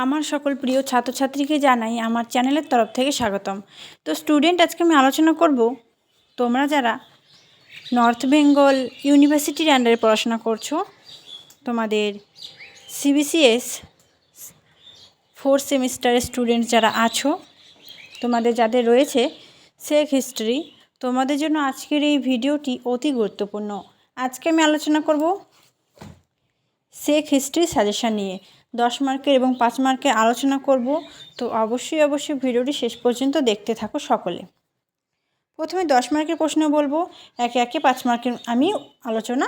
আমার সকল প্রিয় ছাত্রছাত্রীকে জানাই আমার চ্যানেলের তরফ থেকে স্বাগতম। তো স্টুডেন্ট, আজকে আমি আলোচনা করব তোমরা যারা নর্থ বেঙ্গল ইউনিভার্সিটির আন্ডারে পড়াশোনা করছো, তোমাদের সিবিসিএস 4th সেমিস্টারের স্টুডেন্ট যারা আছো, তোমাদের যাদের রয়েছে শেখ হিস্ট্রি, তোমাদের জন্য আজকের এই ভিডিওটি অতি গুরুত্বপূর্ণ। আজকে আমি আলোচনা করব শেখ হিস্ট্রি সাজেশান নিয়ে 10 মার্কের এবং 5 মার্কের আলোচনা করব। তো অবশ্যই ভিডিওটি শেষ পর্যন্ত দেখতে থাকো সকলে। প্রথমে 10 মার্কের প্রশ্ন বলবো, একে একে 5 মার্কের আমি আলোচনা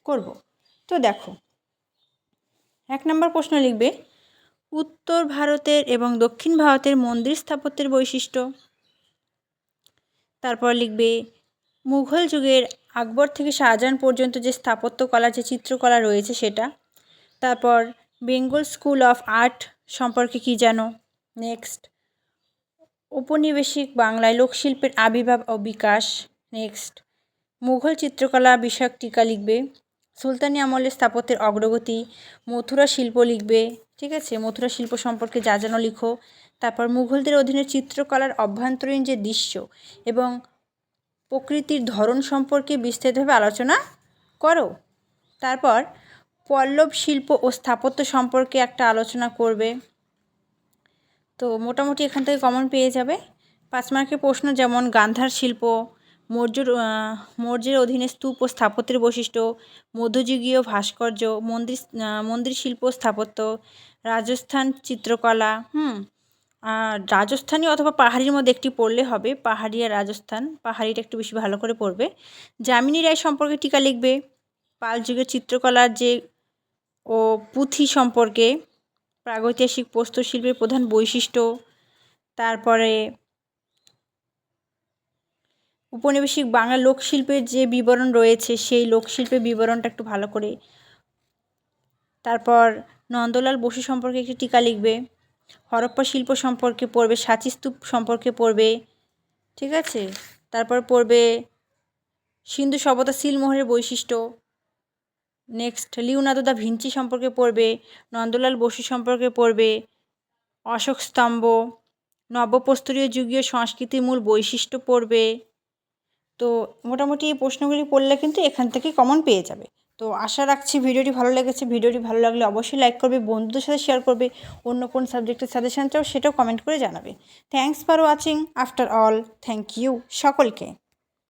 করব। তো দেখো, 1 নম্বর প্রশ্ন লিখবে উত্তর ভারতের এবং দক্ষিণ ভারতের মন্দির স্থাপত্যের বৈশিষ্ট্য। তারপর লিখবে মুঘল যুগের আকবর থেকে শাহজাহান পর্যন্ত যে স্থাপত্যকলা, যে চিত্রকলা রয়েছে সেটা। তারপর বেঙ্গল স্কুল অফ আর্ট সম্পর্কে কী জানো। নেক্সট, ঔপনিবেশিক বাংলায় লোকশিল্পের আবির্ভাব ও বিকাশ। নেক্সট, মুঘল চিত্রকলা বিষয়ক টিকা লিখবে। সুলতানি আমলের স্থাপত্যের অগ্রগতি। মথুরা শিল্প লিখবে, ঠিক আছে, মথুরা শিল্প সম্পর্কে যা জানো লিখো। তারপর মুঘলদের অধীনে চিত্রকলার অভ্যন্তরীণ যে দৃশ্য এবং প্রকৃতির ধরন সম্পর্কে বিস্তারিতভাবে আলোচনা করো। তারপর পল্লব শিল্প ও স্থাপত্য সম্পর্কে একটা আলোচনা করবে। তো মোটামুটি এখান থেকে কমন পেয়ে যাবে। 5 মার্কের প্রশ্ন যেমন গান্ধার শিল্প, মৌর্যের অধীনে স্তূপ ও স্থাপত্যের বৈশিষ্ট্য, মধ্যযুগীয় ভাস্কর্য, মন্দির শিল্প স্থাপত্য, রাজস্থান চিত্রকলা, আর রাজস্থানী অথবা পাহাড়ির মধ্যে একটি পড়লে হবে, পাহাড়ি আর রাজস্থান, পাহাড়িটা একটু বেশি ভালো করে পড়বে। যামিনী রায় সম্পর্কে টিকা লিখবে। পাল যুগের চিত্রকলার যে ও পুঁথি সম্পর্কে, প্রাগৈতিহাসিক প্রস্তর শিল্পের প্রধান বৈশিষ্ট্য। তারপরে ঔপনিবেশিক বাংলা লোকশিল্পের যে বিবরণ রয়েছে সেই লোকশিল্পের বিবরণটা একটু ভালো করে। তারপর নন্দলাল বসু সম্পর্কে একটি টিকা লিখবে। হরপ্পা শিল্প সম্পর্কে পড়বে, সাঁচি স্তূপ সম্পর্কে পড়বে, ঠিক আছে। তারপর পড়বে সিন্ধু সভ্যতা সিলমোহরের বৈশিষ্ট্য। নেক্সট, লিওনার্দো দা ভিঞ্চি সম্পর্কে পড়বে, নন্দলাল বসু সম্পর্কে পড়বে, অশোক স্তম্ভ, নব্যপ্রস্তরীয় যুগীয় সংস্কৃতির মূল বৈশিষ্ট্য পড়বে। তো মোটামুটি এই প্রশ্নগুলি পড়লে কিন্তু এখান থেকে কমন পেয়ে যাবে। তো আশা রাখছি ভিডিওটি ভালো লেগেছে। ভিডিওটি ভালো লাগলে অবশ্যই লাইক করবে, বন্ধুদের সাথে শেয়ার করবে। অন্য কোন সাবজেক্টের সাজেশন চাও সেটাও কমেন্ট করে জানাবে। Thanks for watching. After all, thank you সকলকে।